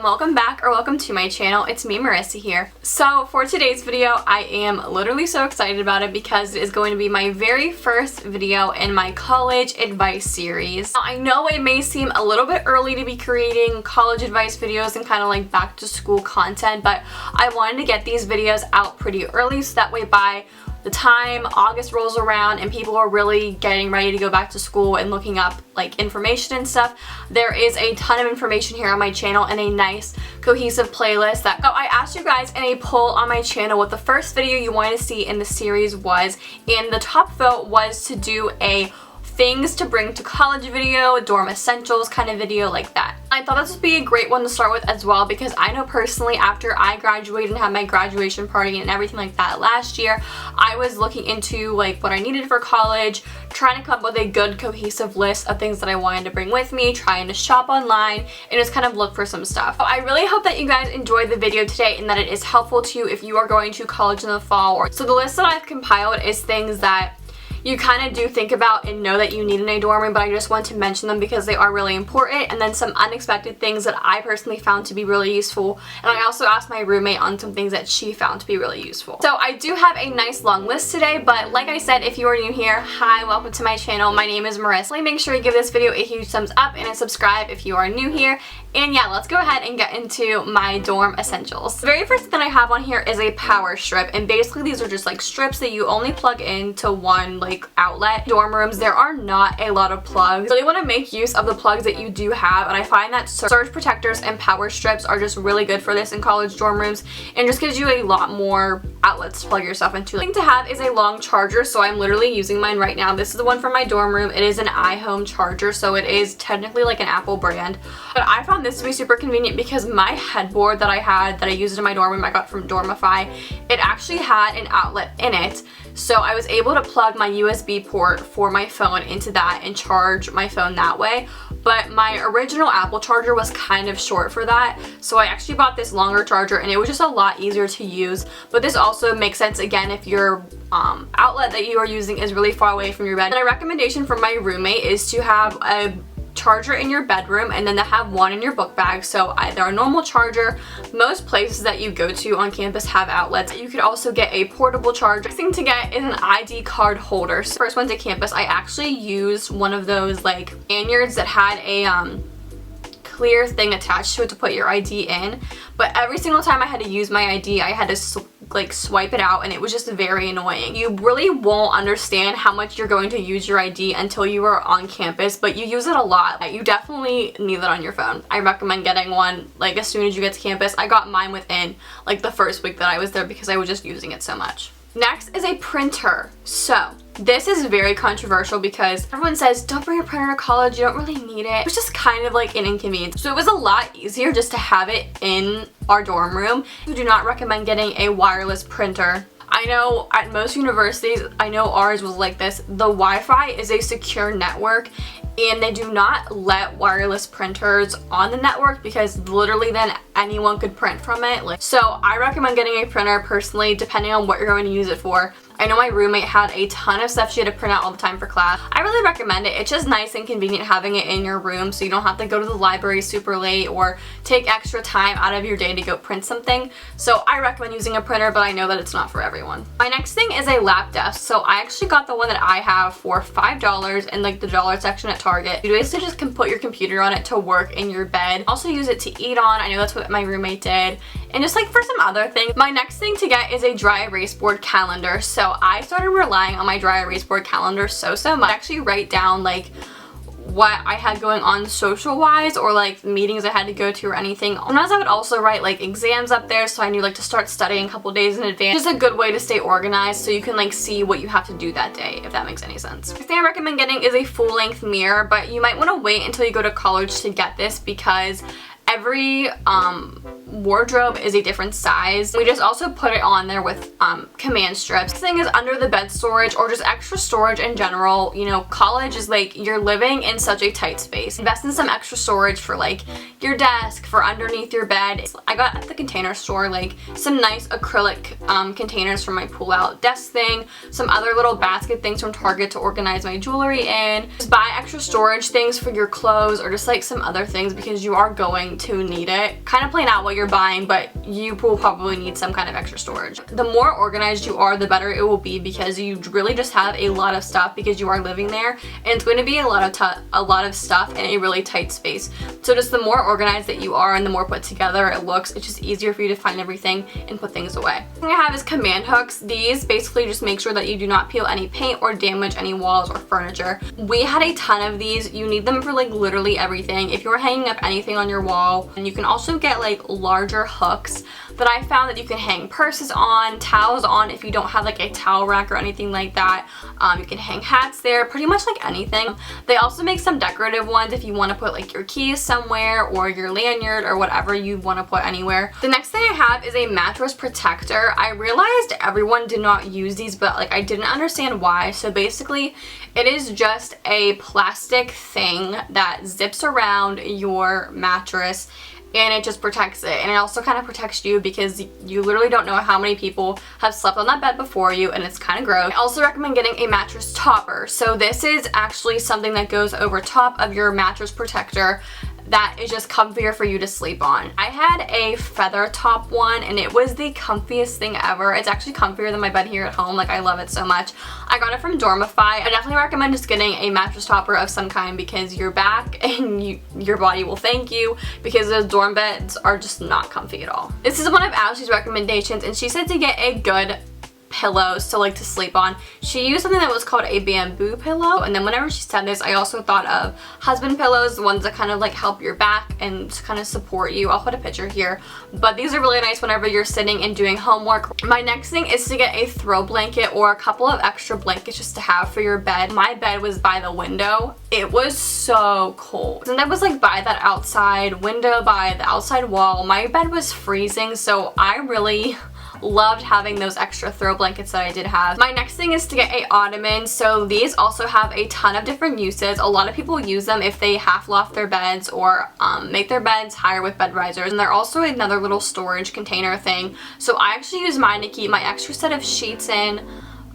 and welcome back, or welcome to my channel. It's me, Marisa here. So for today's video, I am literally so excited about it because it is going to be my very first video in my college advice series. Now, I know it may seem a little bit early to be creating college advice videos and kind of like back to school content, but I wanted to get these videos out pretty early so that way by the time August rolls around and people are really getting ready to go back to school and looking up like information and stuff, there is a ton of information here on my channel and a nice cohesive playlist. So I asked you guys in a poll on my channel what the first video you wanted to see in the series was, and the top vote was to do a things to bring to college video, dorm essentials kind of video like that. I thought this would be a great one to start with as well because I know personally after I graduated and had my graduation party and everything like that last year, I was looking into like what I needed for college, trying to come up with a good cohesive list of things that I wanted to bring with me, trying to shop online, and just kind of look for some stuff. So I really hope that you guys enjoyed the video today and that it is helpful to you if you are going to college in the fall. So the list that I've compiled is things that you kind of do think about and know that you need in a dorm room, but I just want to mention them because they are really important, and then some unexpected things that I personally found to be really useful, and I also asked my roommate on some things that she found to be really useful. So I do have a nice long list today, but like I said, if you are new here, hi, welcome to my channel. My name is Marisa. Make sure you give this video a huge thumbs up and a subscribe if you are new here. And yeah, let's go ahead and get into my dorm essentials. The very first thing that I have on here is a power strip, and basically these are just like strips that you only plug into one like outlet. Dorm rooms, there are not a lot of plugs. So you want to make use of the plugs that you do have, and I find that surge protectors and power strips are just really good for this in college dorm rooms and just gives you a lot more outlets to plug yourself into. The thing to have is a long charger, so I'm literally using mine right now. This is the one from my dorm room. It is an iHome charger, so it is technically like an Apple brand, but I found this to be super convenient because my headboard that I used in my dorm room I got from Dormify, it actually had an outlet in it, so I was able to plug my USB port for my phone into that and charge my phone that way. But my original Apple charger was kind of short for that, so I actually bought this longer charger and it was just a lot easier to use. But this also makes sense again if your outlet that you are using is really far away from your bed. And a recommendation from my roommate is to have a charger in your bedroom and then to have one in your book bag. So either a normal charger, most places that you go to on campus have outlets. You could also get a portable charger. Next thing to get is an ID card holder. So first one to campus, I actually used one of those like lanyards that had a clear thing attached to it to put your ID in, but every single time I had to use my ID I had to like swipe it out, and it was just very annoying. You really won't understand how much you're going to use your ID until you are on campus, but you use it a lot. You definitely need that on your phone. I recommend getting one like as soon as you get to campus. I got mine within like the first week that I was there because I was just using it so much. Next is a printer. So this is very controversial because everyone says don't bring a printer to college, you don't really need it. It's just kind of like an inconvenience. So it was a lot easier just to have it in our dorm room. We do not recommend getting a wireless printer. I know at most universities, I know ours was like this, the Wi-Fi is a secure network and they do not let wireless printers on the network because literally then anyone could print from it. So I recommend getting a printer personally, depending on what you're going to use it for. I know my roommate had a ton of stuff she had to print out all the time for class. I really recommend it. It's just nice and convenient having it in your room so you don't have to go to the library super late or take extra time out of your day to go print something. So I recommend using a printer, but I know that it's not for everyone. My next thing is a lap desk. So I actually got the one that I have for $5 in like the dollar section at Target. You basically just can put your computer on it to work in your bed. Also use it to eat on. I know that's what my roommate did. And just like for some other things. My next thing to get is a dry erase board calendar. So I started relying on my dry erase board calendar so much. I actually write down like what I had going on social wise or like meetings I had to go to or anything. Sometimes I would also write like exams up there so I knew like to start studying a couple days in advance. Just a good way to stay organized so you can like see what you have to do that day, if that makes any sense. The thing I recommend getting is a full length mirror, but you might want to wait until you go to college to get this because every wardrobe is a different size. We just also put it on there with command strips. This thing is under the bed storage or just extra storage in general. You know, college is like you're living in such a tight space. Invest in some extra storage for like your desk, for underneath your bed. I got at the Container Store like some nice acrylic containers for my pull out desk thing, some other little basket things from Target to organize my jewelry in. Just buy extra storage things for your clothes or just like some other things because you are going to need it. Kind of plan out what you're buying, but you will probably need some kind of extra storage. The more organized you are, the better it will be because you really just have a lot of stuff because you are living there, and it's going to be a lot of stuff in a really tight space. So just the more organized that you are and the more put together it looks, it's just easier for you to find everything and put things away. The thing I have is command hooks. These basically just make sure that you do not peel any paint or damage any walls or furniture. We had a ton of these. You need them for like literally everything. If you're hanging up anything on your wall, and you can also get like larger hooks that I found that you can hang purses on, towels on if you don't have like a towel rack or anything like that. You can hang hats there, pretty much like anything. They also make some decorative ones if you want to put like your keys somewhere or your lanyard or whatever you want to put anywhere. The next thing I have is a mattress protector. I realized everyone did not use these, but like I didn't understand why. So basically it is just a plastic thing that zips around your mattress and it just protects it, and it also kind of protects you because you literally don't know how many people have slept on that bed before you, and it's kind of gross. I also recommend getting a mattress topper. So this is actually something that goes over top of your mattress protector that is just comfier for you to sleep on. I had a feather top one and it was the comfiest thing ever. It's actually comfier than my bed here at home. Like, I love it so much. I got it from Dormify. I definitely recommend just getting a mattress topper of some kind because your back and your body will thank you, because those dorm beds are just not comfy at all. This is one of Ashley's recommendations, and she said to get a good pillows to sleep on. She used something that was called a bamboo pillow, and then whenever she said this, I also thought of husband pillows, the ones that kind of like help your back and kind of support you. I'll put a picture here, but these are really nice whenever you're sitting and doing homework. My next thing is to get a throw blanket or a couple of extra blankets just to have for your bed. My bed was by the window. It was so cold, and that was like by that outside window, by the outside wall. My bed was freezing, so I really loved having those extra throw blankets that I did have. My next thing is to get a ottoman. So these also have a ton of different uses. A lot of people use them if they half loft their beds or make their beds higher with bed risers, and they're also another little storage container thing. So I actually use mine to keep my extra set of sheets in,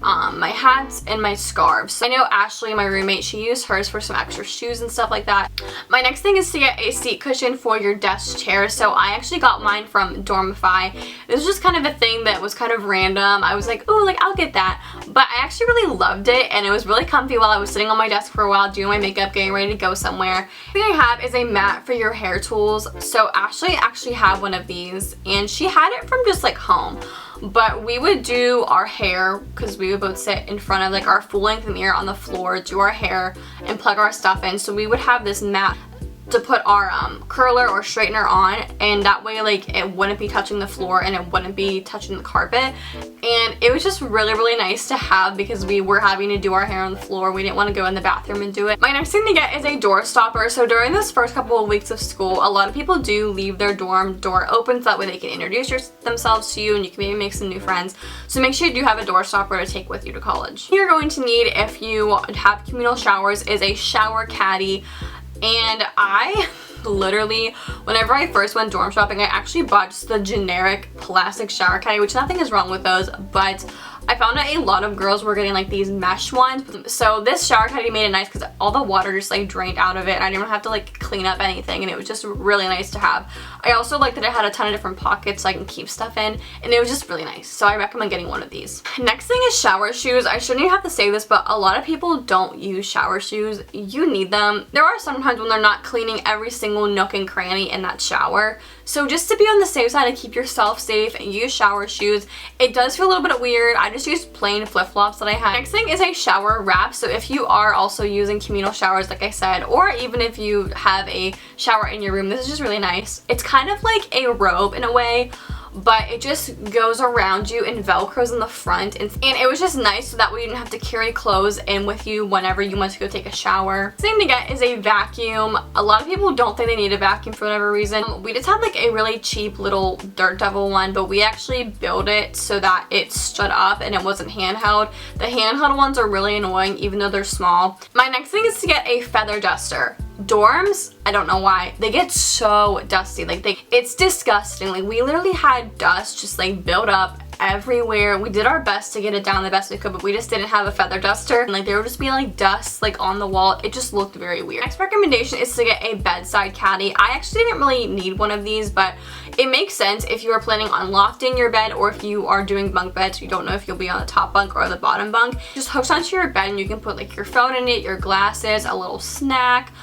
my hats, and my scarves. I know Ashley, my roommate, she used hers for some extra shoes and stuff like that. My next thing is to get a seat cushion for your desk chair. So I actually got mine from Dormify. This was just kind of a thing that was kind of random. I was like, oh, like I'll get that. But I actually really loved it, and it was really comfy while I was sitting on my desk for a while doing my makeup, getting ready to go somewhere. The thing I have is a mat for your hair tools. So Ashley actually had one of these, and she had it from just like home. But we would do our hair, because we would both sit in front of like our full-length mirror on the floor, do our hair, and plug our stuff in. So we would have this mat to put our curler or straightener on, and that way like it wouldn't be touching the floor and it wouldn't be touching the carpet. And it was just really nice to have because we were having to do our hair on the floor. We didn't want to go in the bathroom and do it. My next thing to get is a door stopper. So during this first couple of weeks of school, a lot of people do leave their dorm door open so that way they can introduce themselves to you and you can maybe make some new friends. So make sure you do have a door stopper to take with you to college. You're going to need, if you have communal showers, is a shower caddy. And I literally, whenever I first went dorm shopping, I actually bought just the generic plastic shower caddy, which nothing is wrong with those, but I found that a lot of girls were getting like these mesh ones. So this shower caddy made it nice because all the water just like drained out of it, and I didn't have to like clean up anything, and it was just really nice to have. I also like that it had a ton of different pockets so I can keep stuff in, and it was just really nice. So I recommend getting one of these. Next thing is shower shoes. I shouldn't even have to say this, but a lot of people don't use shower shoes. You need them. There are sometimes when they're not cleaning every single nook and cranny in that shower. So just to be on the safe side and keep yourself safe, use shower shoes. It does feel a little bit weird. I just used plain flip-flops that I had. Next thing is a shower wrap. So if you are also using communal showers, like I said, or even if you have a shower in your room, this is just really nice. It's kind of like a robe in a way, but it just goes around you and velcros in the front, and it was just nice so that way you didn't have to carry clothes in with you whenever you went to go take a shower. The thing to get is a vacuum. A lot of people don't think they need a vacuum for whatever reason. We just had like a really cheap little Dirt Devil one, but we actually built it so that it stood up and it wasn't handheld. The handheld ones are really annoying even though they're small. My next thing is to get a feather duster. Dorms, I don't know why, they get so dusty. Like it's disgusting. Like we literally had dust just like built up everywhere. We did our best to get it down the best we could, but we just didn't have a feather duster, and like there would just be like dust like on the wall. It just looked very weird. Next recommendation is to get a bedside caddy. I actually didn't really need one of these, but it makes sense if you are planning on lofting your bed, or if you are doing bunk beds, you don't know if you'll be on the top bunk or the bottom bunk. Just hooks onto your bed and you can put like your phone in it, your glasses, a little snack,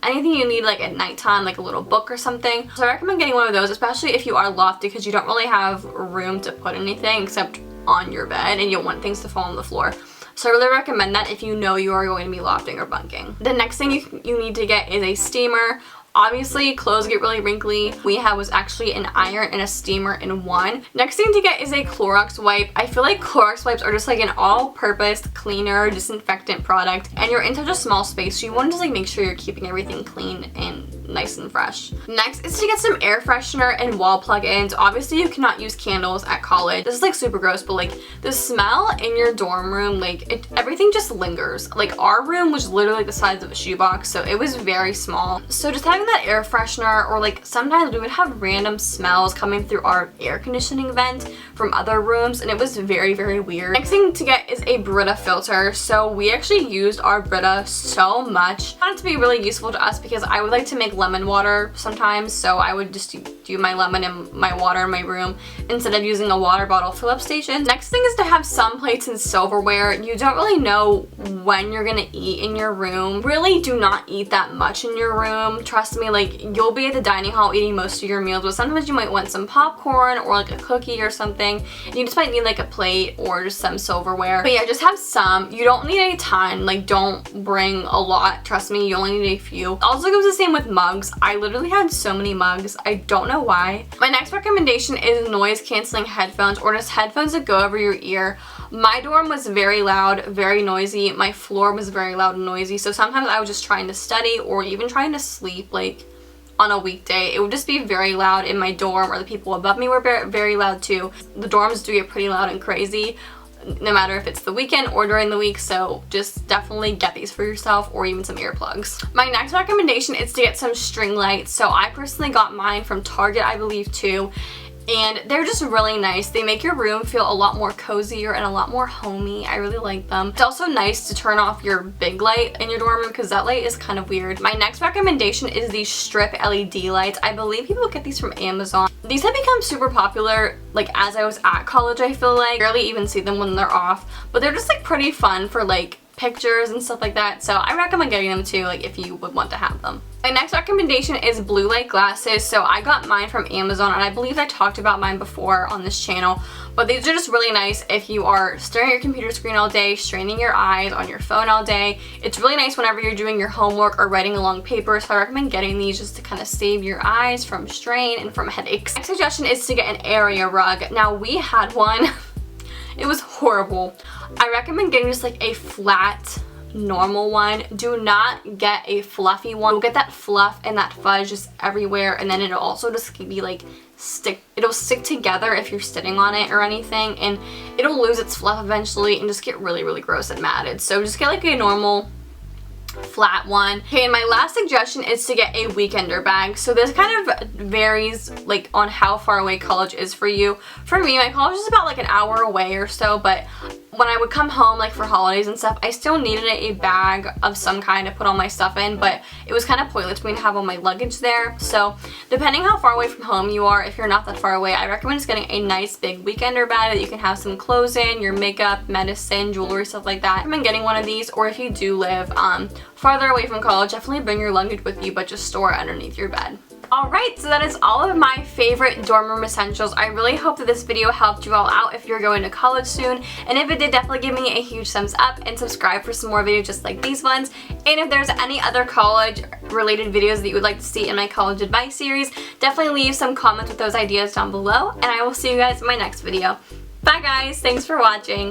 anything you need like at nighttime, like a little book or something. So I recommend getting one of those, especially if you are lofted, because you don't really have room to put anything except on your bed and you don't want things to fall on the floor. So I really recommend that if you know you are going to be lofting or bunking. The next thing you need to get is a steamer. Obviously, clothes get really wrinkly. We had was actually an iron and a steamer in one. Next thing to get is a Clorox wipe. I feel like Clorox wipes are just like an all-purpose cleaner, disinfectant product, and you're in such a small space, so you want to just like make sure you're keeping everything clean and nice and fresh. Next is to get some air freshener and wall plug-ins. Obviously, you cannot use candles at college. This is like super gross, but like the smell in your dorm room, like everything just lingers. Like our room was literally the size of a shoebox, so it was very small. So just having that air freshener, or like sometimes we would have random smells coming through our air conditioning vent from other rooms, and it was very, very weird. Next thing to get is a Brita filter. So we actually used our Brita so much. I found it to be really useful to us because I would like to make lemon water sometimes, so I would just do my lemon and my water in my room instead of using a water bottle fill-up station. Next thing is to have some plates and silverware. You don't really know when you're gonna eat in your room. Really do not eat that much in your room. Trust me, like you'll be at the dining hall eating most of your meals, but sometimes you might want some popcorn or like a cookie or something, and you just might need like a plate or just some silverware. But yeah, just have some. You don't need a ton. Like don't bring a lot. Trust me, you only need a few. Also goes the same with mugs. I literally had so many mugs. I don't know why. My next recommendation is noise canceling headphones, or just headphones that go over your ear. My dorm was very loud, very noisy. My floor was very loud and noisy, so sometimes I was just trying to study or even trying to sleep like on a weekday. It would just be very loud in my dorm, or the people above me were very loud too. The dorms do get pretty loud and crazy, no matter if it's the weekend or during the week, so just definitely get these for yourself, or even some earplugs. My next recommendation is to get some string lights. So I personally got mine from Target, I believe too, and they're just really nice. They make your room feel a lot more cozier and a lot more homey. I really like them. It's also nice to turn off your big light in your dorm room because that light is kind of weird. My next recommendation is these strip LED lights. I believe people get these from Amazon. These have become super popular like as I was at college. I feel like I barely even see them when they're off, but they're just like pretty fun for like pictures and stuff like that, so I recommend getting them too, like if you would want to have them. My next recommendation is blue light glasses. So I got mine from Amazon, and I believe I talked about mine before on this channel, but these are just really nice if you are staring at your computer screen all day, straining your eyes on your phone all day. It's really nice whenever you're doing your homework or writing a long paper, so I recommend getting these just to kind of save your eyes from strain and from headaches. Next suggestion is to get an area rug. Now we had one. It was horrible. I recommend getting just like a flat, normal one. Do not get a fluffy one. You'll get that fluff and that fudge just everywhere, and then it'll also just be like it'll stick together if you're sitting on it or anything, and it'll lose its fluff eventually and just get really, really gross and matted. So just get like a normal flat one. Okay, and my last suggestion is to get a weekender bag. So this kind of varies like on how far away college is for you. For me, my college is about like an hour away or so, but when I would come home like for holidays and stuff, I still needed a bag of some kind to put all my stuff in, but it was kind of pointless for me to have all my luggage there. So depending how far away from home you are, if you're not that far away, I recommend just getting a nice big weekender bag that you can have some clothes in, your makeup, medicine, jewelry, stuff like that. I recommend getting one of these, or if you do live farther away from college, definitely bring your luggage with you, but just store it underneath your bed. Alright, so that is all of my favorite dorm room essentials. I really hope that this video helped you all out if you're going to college soon, and if it did, definitely give me a huge thumbs up and subscribe for some more videos just like these ones. And if there's any other college related videos that you would like to see in my college advice series, definitely leave some comments with those ideas down below, and I will see you guys in my next video. Bye guys, thanks for watching.